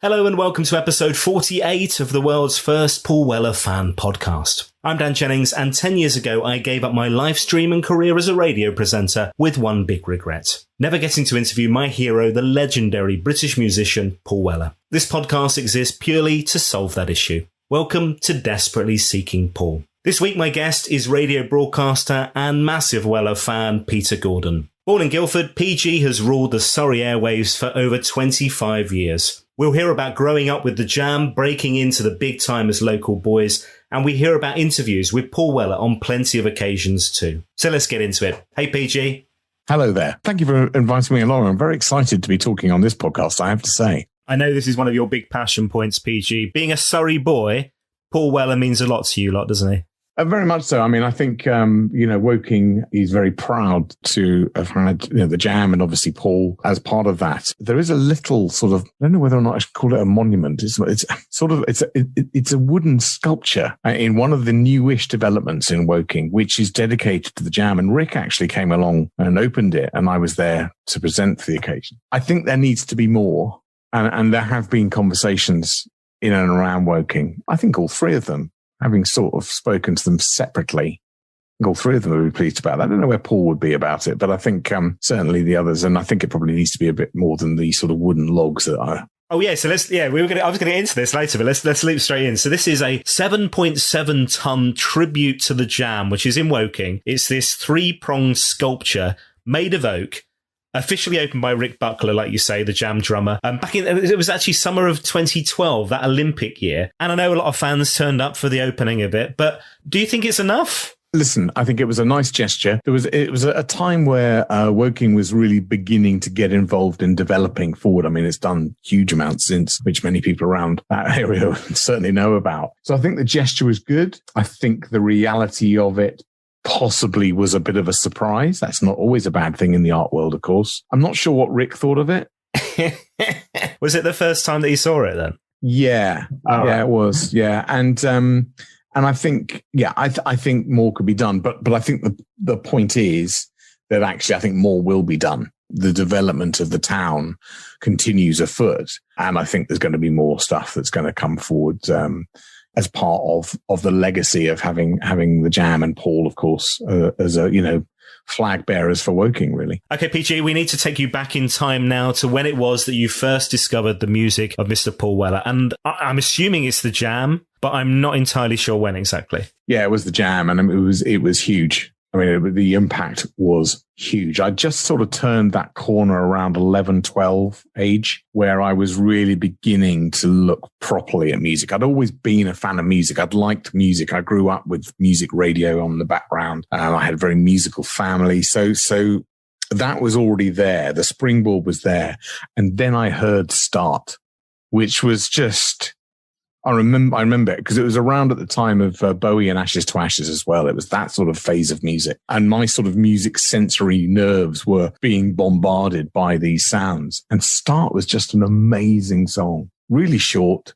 Hello and welcome to episode 48 of the world's first Paul Weller fan podcast. I'm Dan Jennings, and 10 years ago I gave up my live stream and career as a radio presenter with one big regret: never getting to interview my hero, the legendary British musician Paul Weller. This podcast exists purely to solve that issue. Welcome to Desperately Seeking Paul. This week my guest is radio broadcaster and massive Weller fan Peter Gordon. Born in Guildford, PG has ruled the Surrey airwaves for over 25 years. We'll hear about growing up with the Jam, breaking into the big time as local boys, and we hear about interviews with Paul Weller on plenty of occasions too. So let's get into it. Hey, PG. Hello there. Thank you for inviting me along. I'm very excited to be talking on this podcast, I have to say. I know this is one of your big passion points, PG. Being a Surrey boy, Paul Weller means a lot to you lot, doesn't he? Very much so. I mean, I think, Woking is very proud to have had, the Jam and obviously Paul as part of that. There is a little sort of, I don't know whether or not I should call it a monument. It's a wooden sculpture in one of the newish developments in Woking, which is dedicated to the Jam. And Rick actually came along and opened it, and I was there to present for the occasion. I think there needs to be more, and there have been conversations in and around Woking. I think all three of them, having sort of spoken to them separately, all three of them would be pleased about that. I don't know where Paul would be about it, but I think certainly the others, and I think it probably needs to be a bit more than the sort of wooden logs that are. Oh yeah, so I was going to get into this later, but let's leap straight in. So this is a 7.7 ton tribute to the Jam, which is in Woking. It's this 3-pronged sculpture made of oak, officially opened by Rick Buckler, like you say, the Jam drummer. It was actually summer of 2012, that Olympic year. And I know a lot of fans turned up for the opening of it, but do you think it's enough? Listen, I think it was a nice gesture. It was a time where Woking was really beginning to get involved in developing forward. I mean, it's done huge amounts since, which many people around that area certainly know about. So I think the gesture was good. I think the reality of it possibly was a bit of a surprise. That's not always a bad thing in the art world, of course. I'm not sure what Rick thought of it. Was it the first time that he saw it then? Yeah. Yeah, it was. Yeah. And I think, I think more could be done. But I think the point is that actually I think more will be done. The development of the town continues afoot. And I think there's going to be more stuff that's going to come forward, as part of the legacy of having the Jam and Paul, of course, as flag bearers for Woking, really. Okay, PG, we need to take you back in time now to when it was that you first discovered the music of Mr. Paul Weller. And I'm assuming it's the Jam, but I'm not entirely sure when exactly. Yeah, it was the Jam, and it was huge. I mean, the impact was huge. I just sort of turned that corner around 11, 12 age, where I was really beginning to look properly at music. I'd always been a fan of music. I'd liked music. I grew up with music radio on the background. I had a very musical family. So that was already there. The springboard was there. And then I heard Start, which was just... I remember it because it was around at the time of Bowie and Ashes to Ashes as well. It was that sort of phase of music. And my sort of music sensory nerves were being bombarded by these sounds. And Start was just an amazing song. Really short,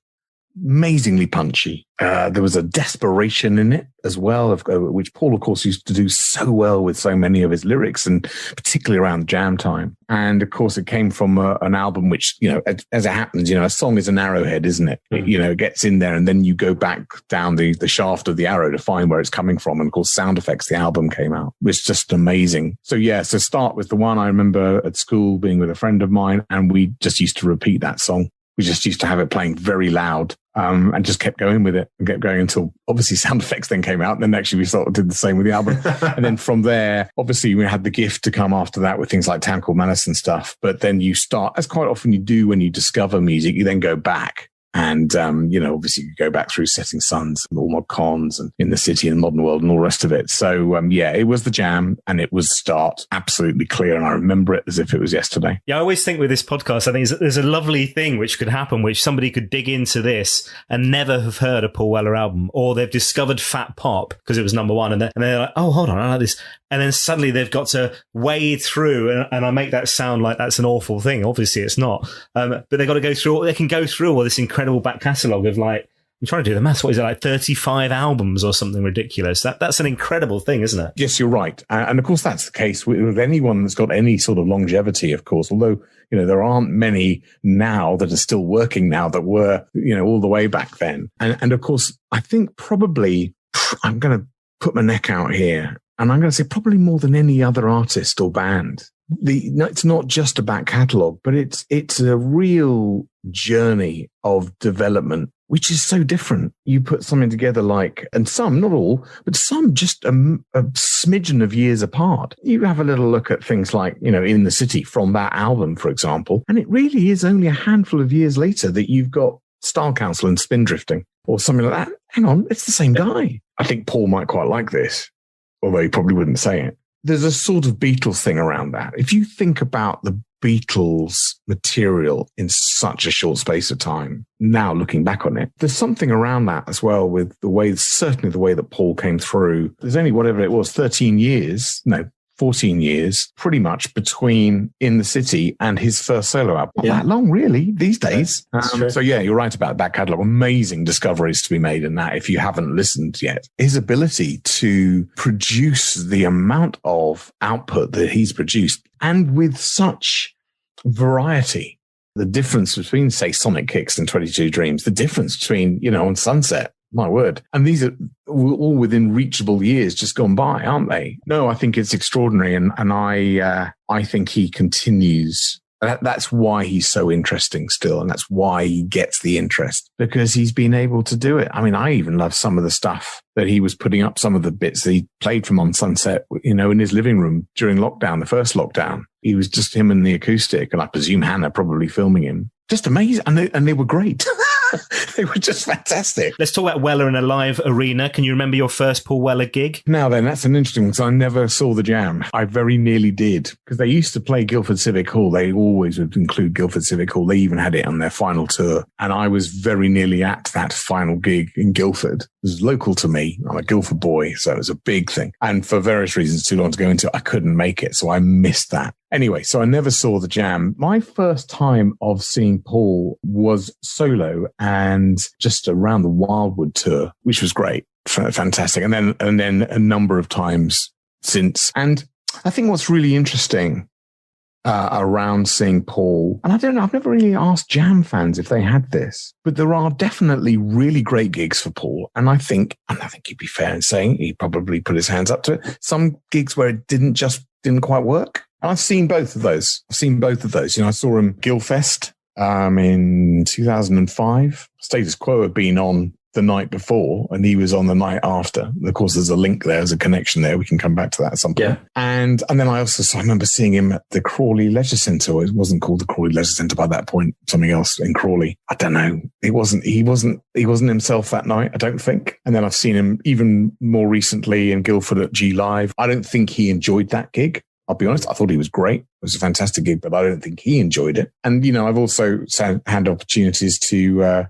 amazingly punchy. There was a desperation in it as well, which Paul, of course, used to do so well with so many of his lyrics, and particularly around Jam time. And of course, it came from an album which, as it happens, a song is an arrowhead, isn't it? It gets in there, and then you go back down the shaft of the arrow to find where it's coming from. And of course, Sound Effects, the album came out, it was just amazing. So Start was the one I remember at school being with a friend of mine, and we just used to repeat that song. We just used to have it playing very loud, and just kept going with it and kept going until obviously Sound Effects then came out. And then actually we sort of did the same with the album. And then from there, obviously we had the gift to come after that with things like Town Called Malice and stuff. But then you start, as quite often you do when you discover music, you then go back. And, obviously you go back through Setting Suns and All Mod Cons and In the City and Modern World and all the rest of it. So, it was the Jam and it was Start. Absolutely clear. And I remember it as if it was yesterday. Yeah, I always think with this podcast, I think there's a lovely thing which could happen, which somebody could dig into this and never have heard a Paul Weller album, or they've discovered Fat Pop because it was number one. And they're like, oh, hold on, I like this. And then suddenly they've got to wade through, and I make that sound like that's an awful thing. Obviously it's not. But they've got to go through, they can go through all this incredible back catalogue of like, I'm trying to do the maths. What is it, like 35 albums or something ridiculous? That's an incredible thing, isn't it? Yes, you're right. And of course, that's the case with anyone that's got any sort of longevity, of course. Although, there aren't many now that are still working now that were, all the way back then. And of course, I think probably I'm going to put my neck out here and I'm going to say probably more than any other artist or band. It's not just a back catalogue, but it's a real journey of development, which is so different. You put something together and some, not all, but some just a smidgen of years apart. You have a little look at things like, In the City from that album, for example, and it really is only a handful of years later that you've got Style Council and Spindrifting or something like that. Hang on, it's the same guy. I think Paul might quite like this, although he probably wouldn't say it. There's a sort of Beatles thing around that. If you think about the Beatles material in such a short space of time, now looking back on it, there's something around that as well with certainly the way that Paul came through. There's only whatever it was, 14 years, pretty much between In the City and his first solo album. Not that long, really, these days. So yeah, you're right about that catalogue. Amazing discoveries to be made in that if you haven't listened yet. His ability to produce the amount of output that he's produced and with such variety. The difference between, say, Sonic Kicks and 22 Dreams, the difference between, on Sunset, my word. And these are all within reachable years just gone by, aren't they? No, I think it's extraordinary. And I think he continues. That's why he's so interesting still. And that's why he gets the interest, because he's been able to do it. I mean, I even love some of the stuff that he was putting up, some of the bits that he played from On Sunset, in his living room during lockdown, the first lockdown. He was just him and the acoustic. And I presume Hannah probably filming him. Just amazing. And they were great. They were just fantastic. Let's talk about Weller in a live arena. Can you remember your first Paul Weller gig? Now then, that's an interesting one because I never saw the Jam. I very nearly did because they used to play Guildford Civic Hall. They always would include Guildford Civic Hall. They even had it on their final tour. And I was very nearly at that final gig in Guildford. It was local to me. I'm a Guildford boy, so it was a big thing. And for various reasons, too long to go into, I couldn't make it. So I missed that. Anyway, so I never saw the Jam. My first time of seeing Paul was solo and just around the Wildwood tour, which was great, fantastic. And then a number of times since. And I think what's really interesting around seeing Paul, and I don't know, I've never really asked Jam fans if they had this, but there are definitely really great gigs for Paul. And I think he'd be fair in saying he probably put his hands up to it. Some gigs where it didn't quite work. And I've seen both of those. I saw him Guildfest in 2005. Status Quo had been on the night before and he was on the night after. Of course, there's a link there, there's a connection there. We can come back to that at some point. Yeah. And then I remember seeing him at the Crawley Leisure Centre. It wasn't called the Crawley Leisure Centre by that point, something else in Crawley. I don't know. He wasn't himself that night, I don't think. And then I've seen him even more recently in Guildford at G Live. I don't think he enjoyed that gig. I'll be honest, I thought he was great. It was a fantastic gig, but I don't think he enjoyed it. And, I've also had opportunities to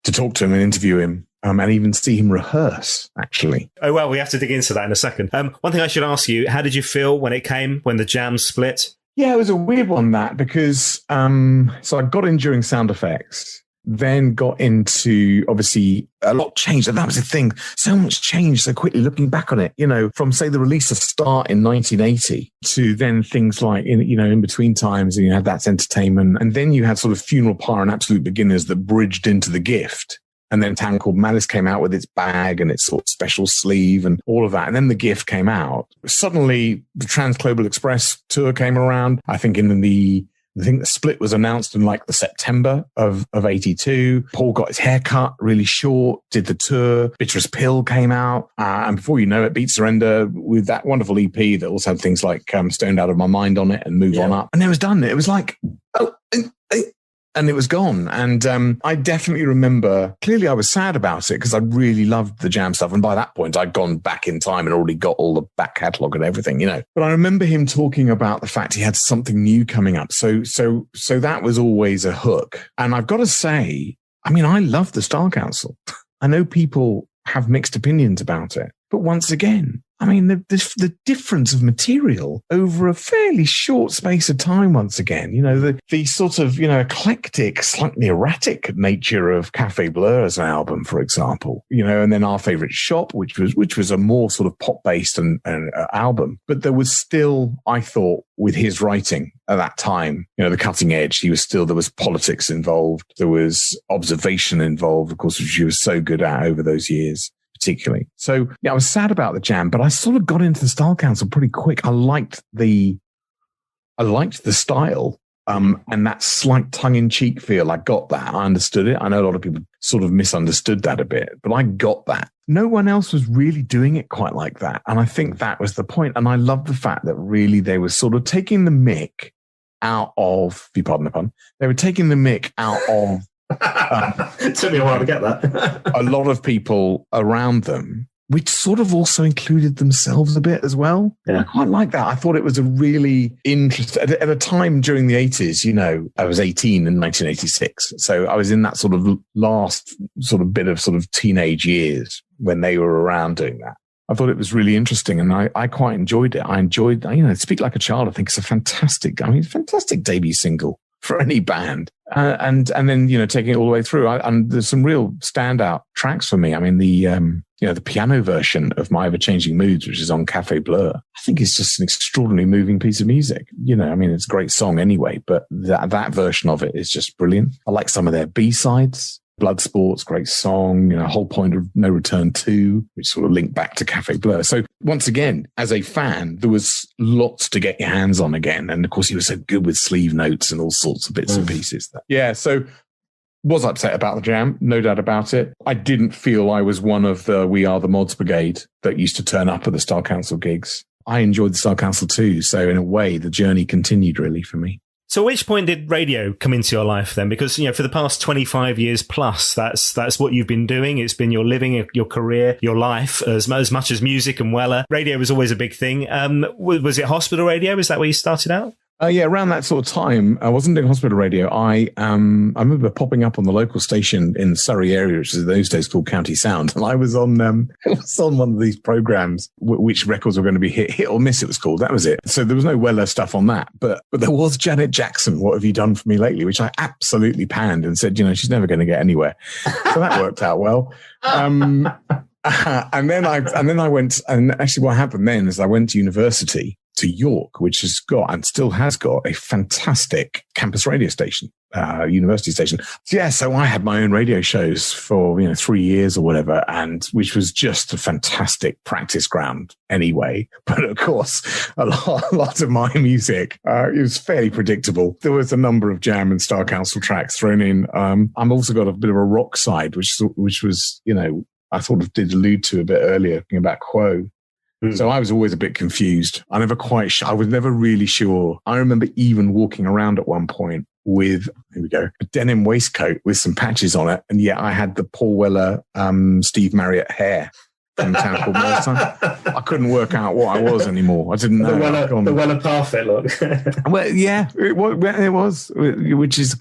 talk to him and interview him and even see him rehearse, actually. Oh, well, we have to dig into that in a second. One thing I should ask you, how did you feel when the Jam split? Yeah, it was a weird one, that, because so I got in during Sound Effects, then got into, obviously, a lot changed. And that was the thing. So much changed so quickly looking back on it, from, say, the release of Start in 1980 to then things like, in between times, and you had That's Entertainment. And then you had sort of Funeral Pyre and Absolute Beginners that bridged into The Gift. And then Town Called Malice came out with its bag and its sort of special sleeve and all of that. And then The Gift came out. Suddenly, the Trans Global Express tour came around. I think I think the split was announced in the September of 82. Paul got his hair cut really short, did the tour. Bitterest Pill came out. And before you know it, Beat Surrender with that wonderful EP that also had things like Stoned Out of My Mind on it and Move On Up. And it was done. It was and it was gone. And I definitely remember, clearly I was sad about it because I really loved the Jam stuff. And by that point, I'd gone back in time and already got all the back catalogue and everything, But I remember him talking about the fact he had something new coming up. So that was always a hook. And I've got to say, I love the Style Council. I know people have mixed opinions about it. But once again, I mean, the difference of material over a fairly short space of time, once again, the sort of, eclectic, slightly erratic nature of Café Bleu as an album, for example, and then Our Favorite Shop, which was a more sort of pop-based and album. But there was still, I thought, with his writing at that time, the cutting edge, there was politics involved. There was observation involved, of course, which he was so good at over those years. Particularly. So yeah, I was sad about the Jam, but I sort of got into the Style Council pretty quick. I liked the style, and that slight tongue-in-cheek feel. I got that. I understood it. I know a lot of people sort of misunderstood that a bit, but I got that. No one else was really doing it quite like that. And I think that was the point. And I love the fact that really they were sort of taking the mick out of, if you pardon the pun, they were taking the mick out of it took me a while to get that. a lot of people around them, which sort of also included themselves a bit as well. Yeah. I quite like that. I thought it was a really interesting, at a time during the 80s, I was 18 in 1986. So I was in that sort of last sort of bit of sort of teenage years when they were around doing that. I thought it was really interesting, and I quite enjoyed it. I enjoyed, Speak Like a Child, I think it's a fantastic debut single for any band. And then, taking it all the way through. And there's some real standout tracks for me. I mean, the piano version of My Ever-Changing Moods, which is on Café Bleu, I think is just an extraordinarily moving piece of music. It's a great song anyway, but that version of it is just brilliant. I like some of their B-sides. Bloodsport's great song, Whole Point of No Return 2, which sort of linked back to Café Bleu. So once again, as a fan, there was lots to get your hands on again. And of course, he was so good with sleeve notes and all sorts of bits and pieces. Yeah, so was upset about the Jam, no doubt about it. I didn't feel I was one of the We Are the Mods Brigade that used to turn up at the Style Council gigs. I enjoyed the Style Council too. So in a way, the journey continued really for me. So at which point did radio come into your life then? Because, for the past 25 years plus, that's what you've been doing. It's been your living, your career, your life, as much as music and Weller. Radio was always a big thing. Was it hospital radio? Is that where you started out? Yeah, around that sort of time, I wasn't doing hospital radio. I remember popping up on the local station in the Surrey area, which was in those days called County Sound, and I was on one of these programs, which records were going to be hit or miss. It was called. That was it. So there was no Weller stuff on that, but there was Janet Jackson. What have you done for me lately? Which I absolutely panned and said, she's never going to get anywhere. So that worked out well. And then I went, and actually what happened then is I went to university to York, which has got and still has got a fantastic campus radio station, university station. So I had my own radio shows for 3 years or whatever, and which was just a fantastic practice ground anyway. But of course, a lot of my music it was fairly predictable. There was a number of Jam and Style Council tracks thrown in. I've also got a bit of a rock side, which was I sort of did allude to a bit earlier about Quo. So I was always a bit confused. I was never really sure. I remember even walking around at one point with, here we go, a denim waistcoat with some patches on it. And yet I had the Paul Weller, Steve Marriott hair from a town called Morristown. I couldn't work out what I was anymore. I didn't know. The Weller Parfait look. Well, yeah, it was, which is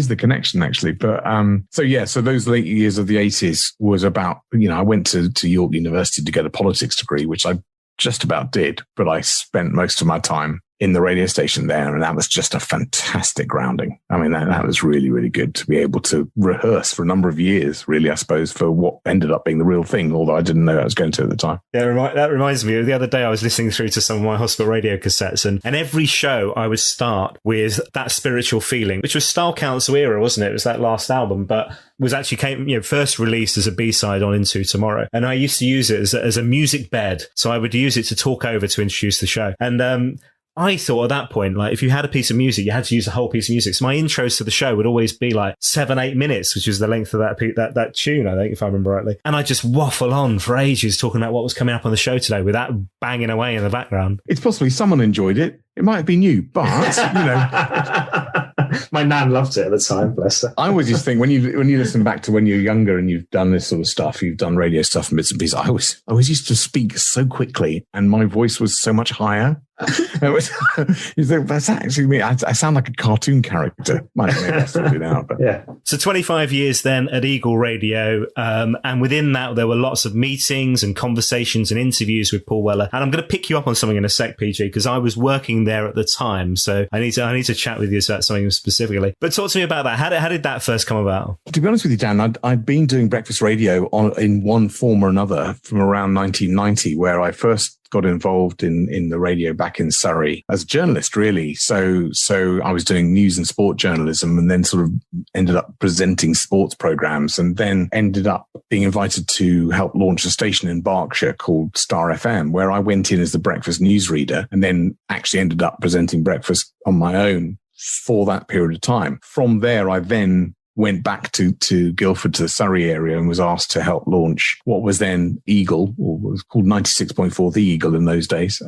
the connection actually. But, so those late years of the 80s was about, I went to York University to get a politics degree, which I just about did, but I spent most of my time in the radio station there, and that was just a fantastic grounding. I mean, that was really, really good to be able to rehearse for a number of years, really, I suppose, for what ended up being the real thing, although I didn't know I was going to at the time. Yeah, that reminds me, the other day I was listening through to some of my hospital radio cassettes, and every show I would start with that spiritual feeling, which was Style Council era, wasn't it? It was that last album, but was actually first released as a B-side on Into Tomorrow. And I used to use it as a music bed. So I would use it to talk over to introduce the show. And, I thought at that point, like, if you had a piece of music, you had to use the whole piece of music. So my intros to the show would always be like 7-8 minutes, which is the length of that tune, I think, if I remember rightly. And I just waffle on for ages talking about what was coming up on the show today with that banging away in the background. It's possibly someone enjoyed it. It might have been you, but, My nan loved it at the time, bless her. I always used to think when you listen back to when you're younger and you've done this sort of stuff, you've done radio stuff and bits and pieces, I always used to speak so quickly and my voice was so much higher. You think, that's actually me. I sound like a cartoon character. Maybe I still do now. But. Yeah. So 25 years then at Eagle Radio. And within that, there were lots of meetings and conversations and interviews with Paul Weller. And I'm going to pick you up on something in a sec, PG, because I was working there at the time. So I need to chat with you about something specifically. But talk to me about that. How did that first come about? To be honest with you, Dan, I'd been doing breakfast radio in one form or another from around 1990, where I first got involved in the radio back in Surrey as a journalist, really. So I was doing news and sport journalism, and then sort of ended up presenting sports programs, and then ended up being invited to help launch a station in Berkshire called Star FM, where I went in as the breakfast newsreader, and then actually ended up presenting breakfast on my own for that period of time. From there, I then went back to Guildford, to the Surrey area, and was asked to help launch what was then Eagle, or was called 96.4 The Eagle in those days,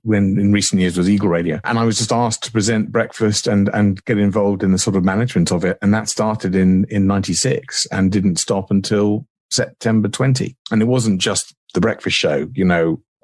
when in recent years was Eagle Radio. And I was just asked to present breakfast and get involved in the sort of management of it. And that started in 96 and didn't stop until September 20. And it wasn't just the breakfast show,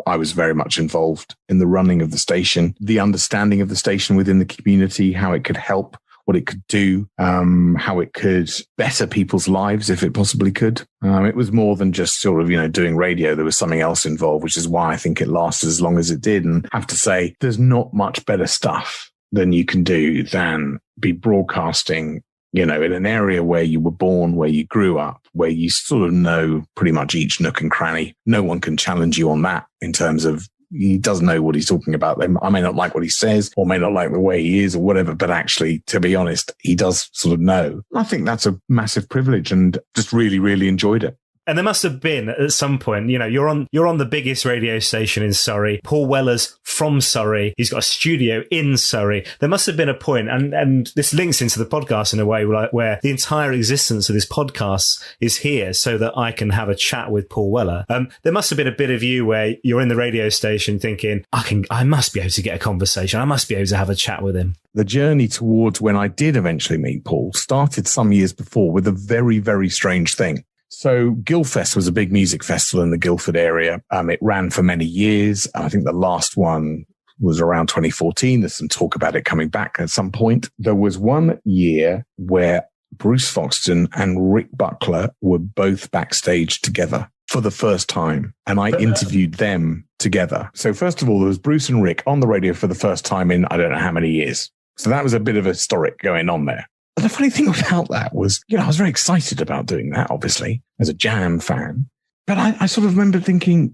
I was very much involved in the running of the station, the understanding of the station within the community, how it could help, what it could do, how it could better people's lives if it possibly could. It was more than just sort of, doing radio. There was something else involved, which is why I think it lasted as long as it did. And I have to say, there's not much better stuff than you can do than be broadcasting, in an area where you were born, where you grew up, where you sort of know pretty much each nook and cranny. No one can challenge you on that in terms of he does know what he's talking about. I may not like what he says or may not like the way he is or whatever, but actually, to be honest, he does sort of know. I think that's a massive privilege and just really, really enjoyed it. And there must have been at some point, you're on the biggest radio station in Surrey. Paul Weller's from Surrey. He's got a studio in Surrey. There must have been a point, and this links into the podcast in a way where the entire existence of this podcast is here so that I can have a chat with Paul Weller. There must have been a bit of you where you're in the radio station thinking, I must be able to get a conversation. I must be able to have a chat with him. The journey towards when I did eventually meet Paul started some years before with a very, very strange thing. So Guildfest was a big music festival in the Guildford area. It ran for many years. I think the last one was around 2014. There's some talk about it coming back at some point. There was one year where Bruce Foxton and Rick Buckler were both backstage together for the first time. And I interviewed them together. So first of all, there was Bruce and Rick on the radio for the first time in I don't know how many years. So that was a bit of a historic going on there. But the funny thing about that was, I was very excited about doing that, obviously, as a Jam fan. But I sort of remember thinking,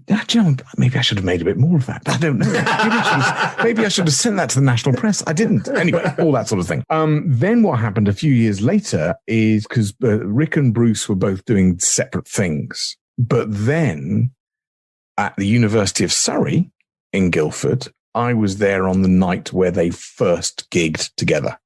maybe I should have made a bit more of that. I don't know. Maybe I should have sent that to the national press. I didn't. Anyway, all that sort of thing. Then what happened a few years later is because Rick and Bruce were both doing separate things. But then at the University of Surrey in Guildford, I was there on the night where they first gigged together.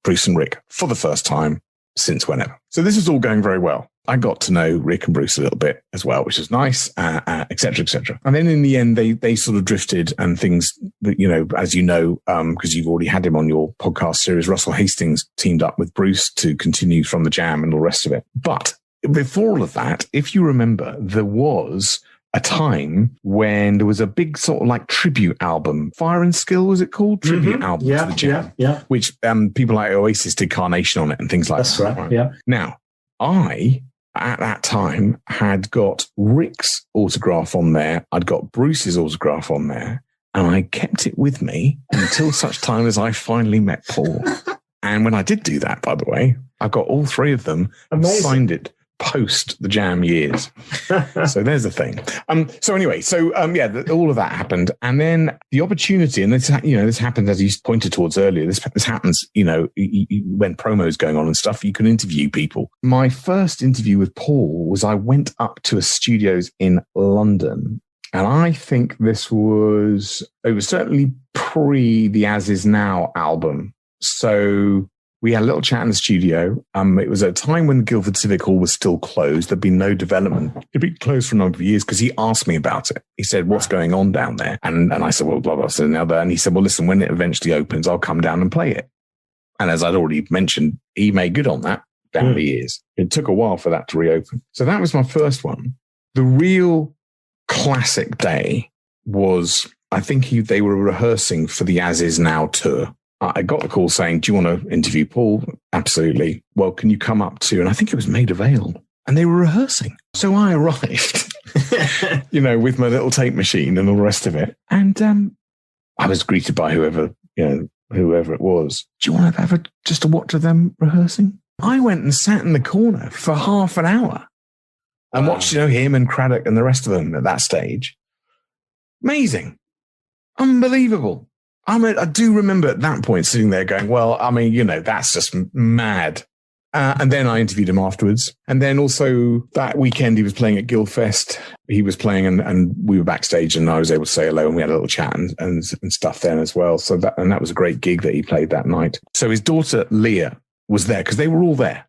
Bruce and Rick, for the first time since whenever. So this was all going very well. I got to know Rick and Bruce a little bit as well, which was nice, et cetera, et cetera. And then in the end, they sort of drifted and things, as because you've already had him on your podcast series, Russell Hastings teamed up with Bruce to continue from the Jam and all the rest of it. But before all of that, if you remember, there was a time when there was a big sort of like tribute album, Fire and Skill, was it called? Tribute album to the Jam, which people like Oasis did Carnation on it and things like that. That's right, yeah. Now, I, at that time, had got Rick's autograph on there. I'd got Bruce's autograph on there, and I kept it with me until such time as I finally met Paul. And when I did do that, by the way, I got all three of them and signed it post the Jam years. So there's the thing. All of that happened. And then the opportunity, and this happens as you pointed towards earlier, this happens, when promos going on and stuff, you can interview people. My first interview with Paul was I went up to a studios in London. And I think it was certainly pre the As Is Now album. So we had a little chat in the studio. It was at a time when the Guildford Civic Hall was still closed. There'd been no development. It'd been closed for a number of years because he asked me about it. He said, what's going on down there? And I said, well, blah, blah, blah. And he said, well, listen, when it eventually opens, I'll come down and play it. And as I'd already mentioned, he made good on that down the years. It took a while for that to reopen. So that was my first one. The real classic day was I think they were rehearsing for the As Is Now tour. I got the call saying, do you want to interview Paul? Absolutely. Well, can you come up to, and I think it was Maida Vale, and they were rehearsing. So I arrived, with my little tape machine and all the rest of it. And I was greeted by whoever it was. Do you want to have just a watch of them rehearsing? I went and sat in the corner for half an hour and watched, him and Craddock and the rest of them at that stage. Amazing. Unbelievable. I do remember at that point sitting there going, well, that's just mad. And then I interviewed him afterwards. And then also that weekend he was playing at Guildfest. He was playing and we were backstage and I was able to say hello and we had a little chat and stuff then as well. So that was a great gig that he played that night. So his daughter Leah was there because they were all there.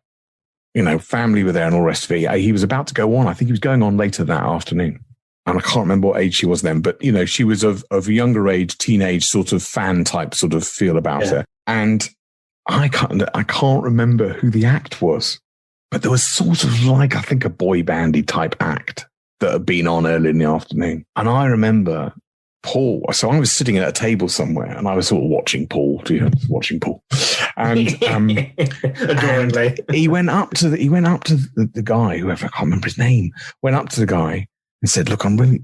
Family were there and all the rest of it. He was about to go on. I think he was going on later that afternoon. And I can't remember what age she was then, but, she was of a younger age, teenage sort of fan type sort of feel about her. And I can't remember who the act was, but there was sort of like, I think, a boy bandy type act that had been on early in the afternoon. And I remember Paul. So I was sitting at a table somewhere and I was sort of watching Paul. And, adoringly. And he went up to the guy, whoever, I can't remember his name, went up to the guy and said, look, I'm really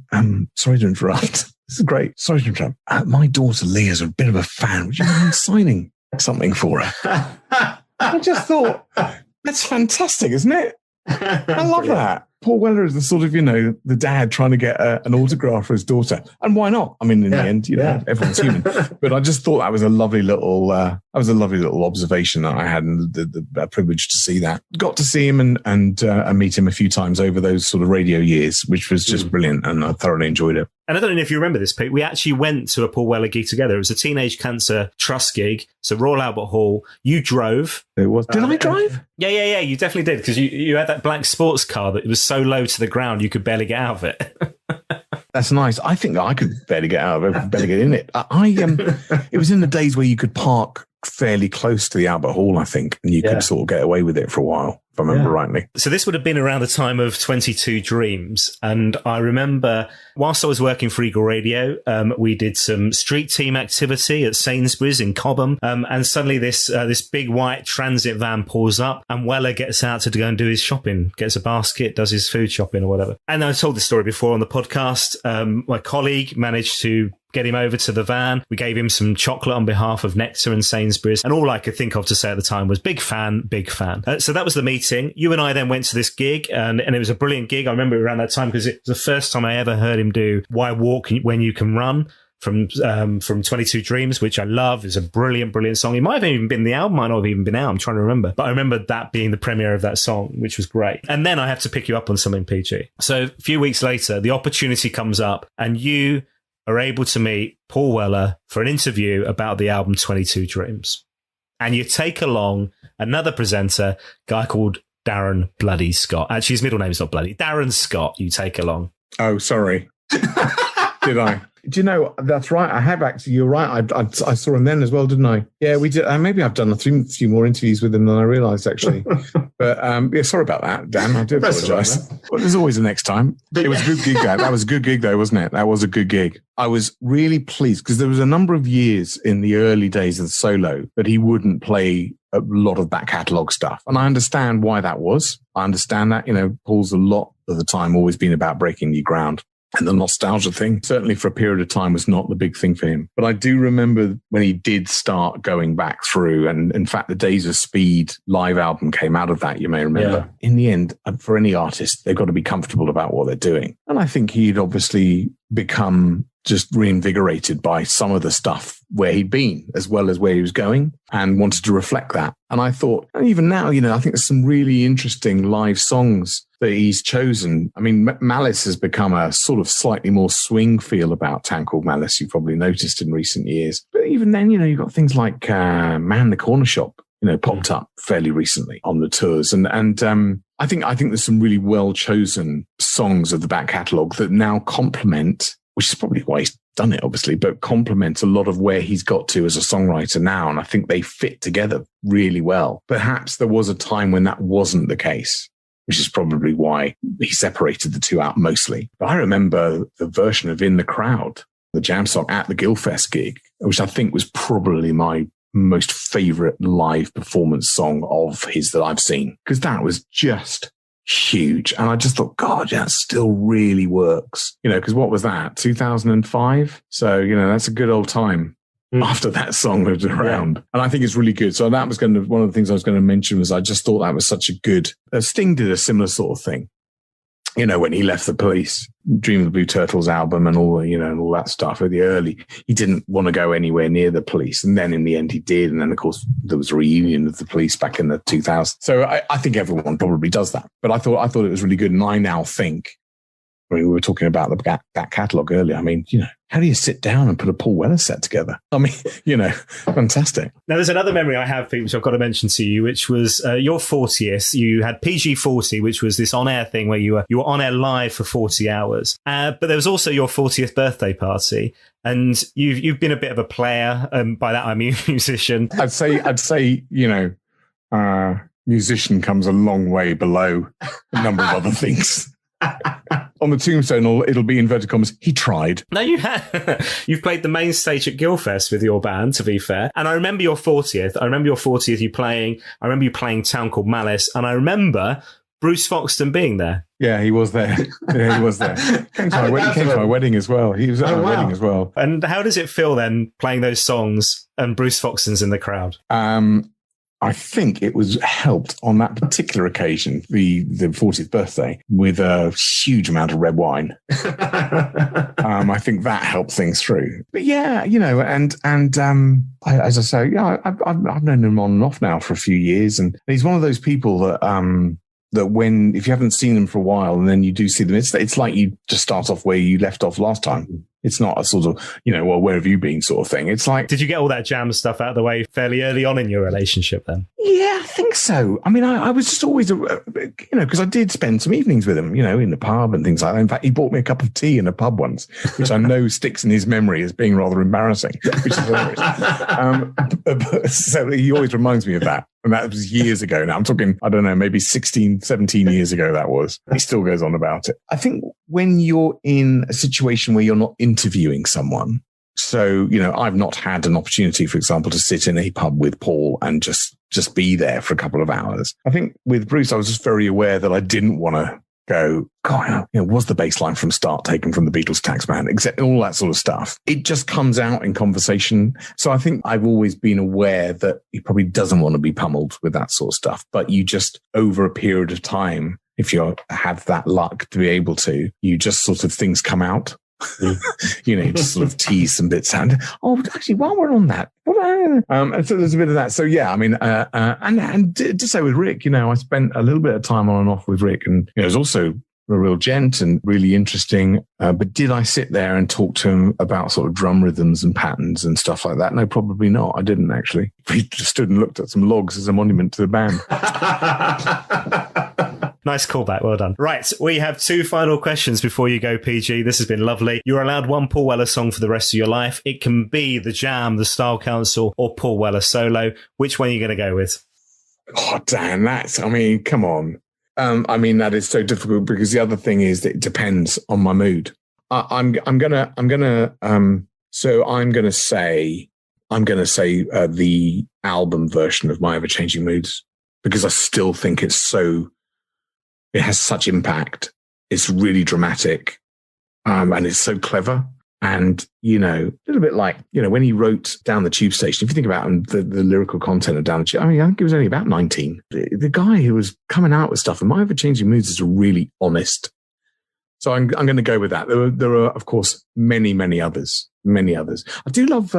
sorry to interrupt. This is great. Sorry to interrupt. My daughter Leah's a bit of a fan. Would you mind signing something for her? I just thought, that's fantastic, isn't it? I love that. Paul Weller is the sort of, the dad trying to get an autograph for his daughter. And why not? I mean, in the end, everyone's human. But I just thought that was a lovely little, observation that I had and the privilege to see that. Got to see him and meet him a few times over those sort of radio years, which was just brilliant. And I thoroughly enjoyed it. And I don't know if you remember this, Pete. We actually went to a Paul Weller gig together. It was a Teenage Cancer Trust gig. So Royal Albert Hall. You drove. It was. Did I drive? Yeah. You definitely did because you had that black sports car that was so low to the ground you could barely get out of it. That's nice. I think I could barely get out of it, barely get in it. It was in the days where you could park fairly close to the Albert Hall, I think, and you could sort of get away with it for a while, if I remember rightly. So this would have been around the time of 22 Dreams. And I remember whilst I was working for Eagle Radio, we did some street team activity at Sainsbury's in Cobham. And suddenly this big white transit van pulls up and Weller gets out to go and do his shopping, gets a basket, does his food shopping or whatever. And I told this story before on the podcast. My colleague managed to get him over to the van. We gave him some chocolate on behalf of Nectar and Sainsbury's. And all I could think of to say at the time was big fan, big fan. So that was the meeting. You and I then went to this gig and it was a brilliant gig. I remember around that time because it was the first time I ever heard him do Why Walk When You Can Run from 22 Dreams, which I love. It's a brilliant, brilliant song. It might have even been the album, might not have even been out. I'm trying to remember. But I remember that being the premiere of that song, which was great. And then I have to pick you up on something, PG. So a few weeks later, the opportunity comes up and you are able to meet Paul Weller for an interview about the album 22 Dreams. And you take along another presenter, a guy called Darren Bloody Scott. Actually, his middle name is not Bloody. Darren Scott, you take along. Oh, sorry. Did I? Do you know, that's right. I have actually, you're right. I saw him then as well, didn't I? Yeah, we did. Maybe I've done a few more interviews with him than I realised, actually. But sorry about that, Dan. I do apologise. Well, there's always a next time. It was a good gig, that was a good gig, though, wasn't it? That was a good gig. I was really pleased because there was a number of years in the early days of the solo that he wouldn't play a lot of back catalogue stuff. And I understand why that was. I understand that, Paul's a lot of the time always been about breaking new ground. And the nostalgia thing, certainly for a period of time, was not the big thing for him. But I do remember when he did start going back through, and in fact, the Days of Speed live album came out of that, you may remember. Yeah. In the end, for any artist, they've got to be comfortable about what they're doing. And I think he'd obviously become just reinvigorated by some of the stuff where he'd been, as well as where he was going, and wanted to reflect that. And I thought, and even now, I think there's some really interesting live songs that he's chosen. I mean, Malice has become a sort of slightly more swing feel about Town Called Malice, you've probably noticed in recent years. But even then, you've got things like Man the Corner Shop, popped up fairly recently on the tours. And I think there's some really well chosen songs of the back catalogue that now complement, which is probably why he's done it, obviously, but complement a lot of where he's got to as a songwriter now. And I think they fit together really well. Perhaps there was a time when that wasn't the case, which is probably why he separated the two out mostly. But I remember the version of In the Crowd the jam song at the Guildfest gig, which I think was probably my most favorite live performance song of his that I've seen, because that was just huge. And I just thought, God, yeah, it still really works. Because what was that? 2005? So, that's a good old time. After that song was around. Yeah. And I think it's really good. So that was one of the things I was going to mention was I just thought that was such a good, Sting did a similar sort of thing. When he left the Police, Dream of the Blue Turtles album and all, and all that stuff at the early, he didn't want to go anywhere near the Police. And then in the end he did. And then of course there was a reunion of the Police back in the 2000s. So I think everyone probably does that. But I thought it was really good. And I now think, we were talking about the back catalogue earlier. I mean, how do you sit down and put a Paul Weller set together? I mean, fantastic. Now, there's another memory I have, Pete, which I've got to mention to you, which was your 40th. You had PG40, which was this on-air thing where you were on air live for 40 hours. But there was also your 40th birthday party. And you've been a bit of a player. By that, I mean musician. I'd say, musician comes a long way below a number of other things. On the tombstone, it'll be inverted commas, he tried. No, you have. You've played the main stage at Guildfest with your band, to be fair. And I remember your 40th, I remember you playing Town Called Malice. And I remember Bruce Foxton being there. Yeah, he was there. He was there. Came to my wedding as well. He was at my wedding as well. And how does it feel then, playing those songs and Bruce Foxton's in the crowd? I think it was helped on that particular occasion, the 40th birthday, with a huge amount of red wine. I think that helped things through. But yeah, as I say, I've known him on and off now for a few years, and he's one of those people that if you haven't seen them for a while and then you do see them, it's like you just start off where you left off last time. It's not a sort of, well, where have you been sort of thing. It's like... Did you get all that jam stuff out of the way fairly early on in your relationship then? Yeah, I think so. I mean, I was just always, because I did spend some evenings with him, in the pub and things like that. In fact, he bought me a cup of tea in a pub once, which I know sticks in his memory as being rather embarrassing, which is hilarious. So he always reminds me of that. And that was years ago now. I'm talking, I don't know, maybe 16, 17 years ago that was. He still goes on about it. I think when you're in a situation where you're not interviewing someone, so, I've not had an opportunity, for example, to sit in a pub with Paul and just be there for a couple of hours. I think with Bruce, I was just very aware that I didn't want to go, God, was the bass line from Start taken from the Beatles' Taxman, except all that sort of stuff. It just comes out in conversation. So I think I've always been aware that he probably doesn't want to be pummeled with that sort of stuff. But you just, over a period of time, if you have that luck to be able to, you just sort of things come out. Just sort of tease some bits and actually while we're on that, and so there's a bit of that. So yeah, I mean, and to say with Rick, I spent a little bit of time on and off with Rick, and it was also a real gent and really interesting. But did I sit there and talk to him about sort of drum rhythms and patterns and stuff like that? No, probably not. I didn't actually. We just stood and looked at some logs as a monument to the band. Nice callback. Well done. Right. We have two final questions before you go, PG. This has been lovely. You're allowed one Paul Weller song for the rest of your life. It can be The Jam, The Style Council, or Paul Weller solo. Which one are you going to go with? Oh, Dan, come on. That is so difficult because the other thing is that it depends on my mood. I'm gonna say the album version of My Ever Changing Moods, because I still think it has such impact. It's really dramatic, and it's so clever. And, a little bit like, when he wrote Down the Tube Station, if you think about the lyrical content of Down the Tube, I think he was only about 19. The guy who was coming out with stuff, and My Ever Changing Moods is really honest. So I'm going to go with that. There are, of course, many, many others. I do love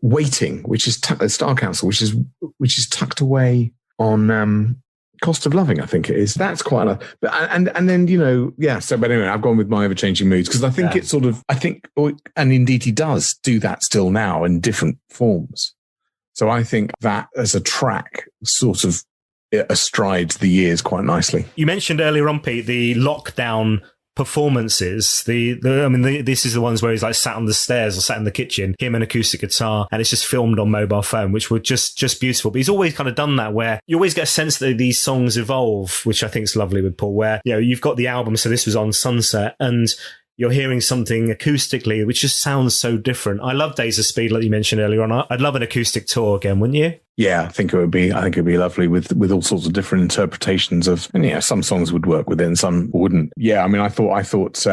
Waiting, which is Style Council, which is tucked away on Cost of Loving, I think it is. That's quite a, but and then so. But anyway, I've gone with My Ever Changing Moods because I think it's sort of and indeed he does do that still now in different forms. So I think that as a track sort of astrides the years quite nicely. You mentioned earlier on, Pete, the lockdown performances. This is the ones where he's like sat on the stairs or sat in the kitchen, him and acoustic guitar, and it's just filmed on mobile phone, which were just beautiful. But he's always kind of done that, where you always get a sense that these songs evolve, which I think is lovely with Paul, where you've got the album. So this was on Sunset, and you're hearing something acoustically which just sounds so different. I love Days of Speed, like you mentioned earlier on. I'd love an acoustic tour again, wouldn't you? Yeah, I think it'd be lovely with all sorts of different interpretations of, and some songs would work with it and some wouldn't. Yeah, I mean, I thought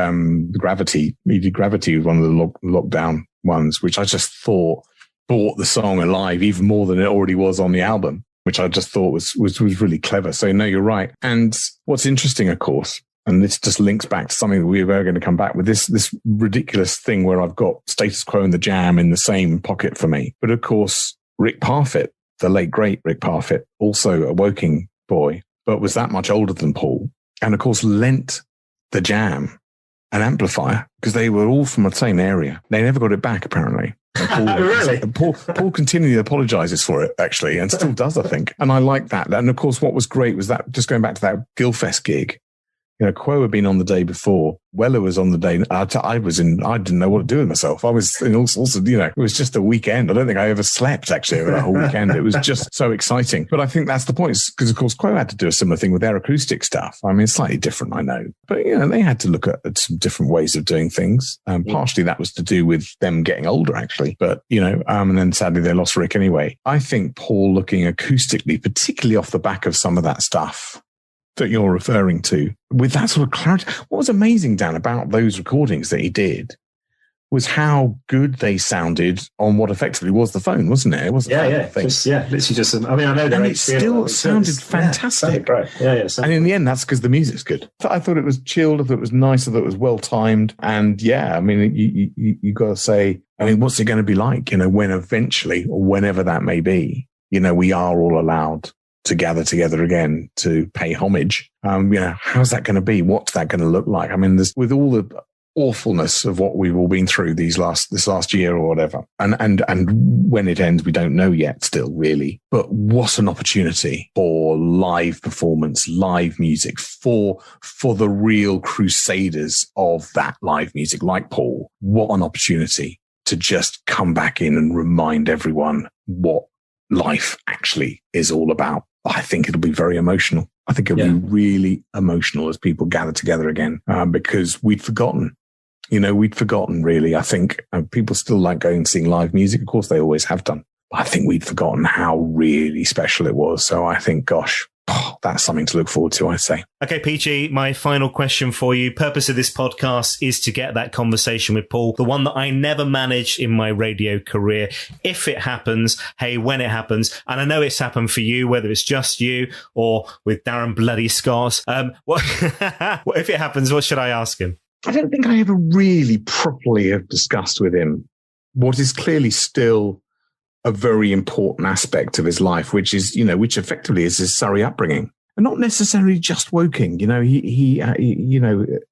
Gravity, he did Gravity was one of the lockdown ones, which I just thought brought the song alive even more than it already was on the album, which I just thought was really clever. So no, you're right. And what's interesting, of course, and this just links back to something that we were going to come back with, this ridiculous thing where I've got Status Quo and The Jam in the same pocket for me. But of course, Rick Parfitt, the late, great Rick Parfitt, also a Woking boy, but was that much older than Paul. And of course, lent The Jam an amplifier because they were all from the same area. They never got it back, apparently. Paul, really? Paul continually apologizes for it, actually, and still does, I think. And I like that. And of course, what was great was that, just going back to that Guildfest gig, Quo had been on the day before. Weller was on the day. I didn't know what to do with myself. I was in all sorts of, it was just a weekend. I don't think I ever slept, actually, over that whole weekend. It was just so exciting. But I think that's the point, because, of course, Quo had to do a similar thing with their acoustic stuff. I mean, it's slightly different, I know. But, they had to look at some different ways of doing things. Partially that was to do with them getting older, actually. But, and then sadly they lost Rick anyway. I think Paul looking acoustically, particularly off the back of some of that stuff that you're referring to, with that sort of clarity. What was amazing, Dan, about those recordings that he did was how good they sounded on what effectively was the phone, wasn't it? It wasn't literally just. I mean, I know and it still sounded fantastic. Right? Yeah. And in the end, that's because the music's good. I thought it was chilled. I thought it was nice. I thought it was well timed. And yeah, I mean, you got to say, I mean, what's it going to be like? When eventually, or whenever that may be, we are all allowed to gather together again to pay homage. How's that going to be? What's that going to look like? I mean, with all the awfulness of what we've all been through this last year or whatever, and when it ends, we don't know yet still, really. But what an opportunity for live performance, live music, for the real crusaders of that live music, like Paul. What an opportunity to just come back in and remind everyone what life actually is all about. I think it'll be very emotional. I think it'll be really emotional as people gather together again, because we'd forgotten. We'd forgotten, really. I think people still like going and seeing live music. Of course, they always have done. But I think we'd forgotten how really special it was. So I think, gosh, that's something to look forward to, I'd say. Okay, PG, my final question for you. Purpose of this podcast is to get that conversation with Paul, the one that I never managed in my radio career. If it happens, hey, when it happens, and I know it's happened for you, whether it's just you or with Darren Bloody Scott. If it happens, what should I ask him? I don't think I ever really properly have discussed with him what is clearly still a very important aspect of his life, which is, which effectively is his Surrey upbringing, and not necessarily just Woking.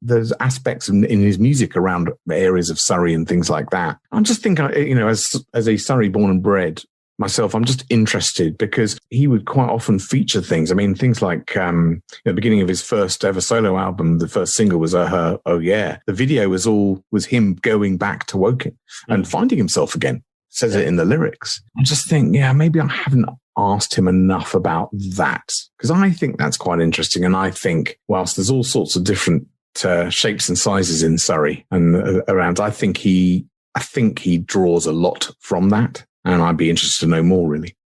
There's aspects in his music around areas of Surrey and things like that. I just think, as a Surrey born and bred myself, I'm just interested because he would quite often feature things. I mean, things like the beginning of his first ever solo album, the first single was her "Oh Yeah." The video was him going back to Woking and finding himself again. Says it in the lyrics. I just think, maybe I haven't asked him enough about that, because I think that's quite interesting. And I think whilst there's all sorts of different shapes and sizes in Surrey and around, I think he draws a lot from that. And I'd be interested to know more, really.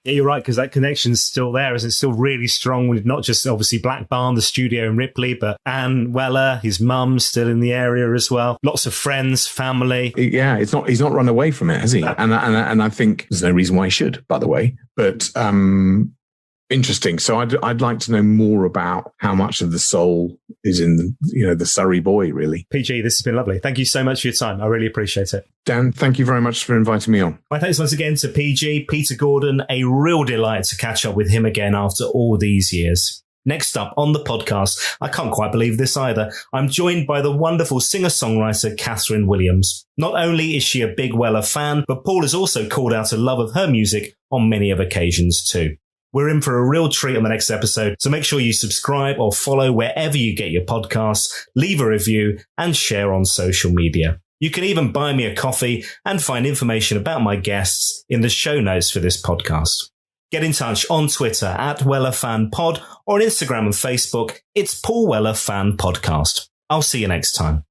Yeah, you're right, because that connection's still there. It's still really strong with not just obviously Black Barn, the studio in Ripley, but Anne Weller, his mum, still in the area as well. Lots of friends, family. Yeah, he's not run away from it, has he? And I think there's no reason why he should, by the way. But interesting. So I'd like to know more about how much of the soul is in the Surrey boy, really. PG, this has been lovely. Thank you so much for your time. I really appreciate it. Dan, thank you very much for inviting me on. My thanks once again to PG, Peter Gordon. A real delight to catch up with him again after all these years. Next up on the podcast, I can't quite believe this either, I'm joined by the wonderful singer-songwriter Catherine Williams. Not only is she a big Weller fan, but Paul has also called out a love of her music on many other occasions too. We're in for a real treat on the next episode, so make sure you subscribe or follow wherever you get your podcasts, leave a review, and share on social media. You can even buy me a coffee and find information about my guests in the show notes for this podcast. Get in touch on Twitter @WellerFanPod or on Instagram and Facebook. It's Paul Weller Fan Podcast. I'll see you next time.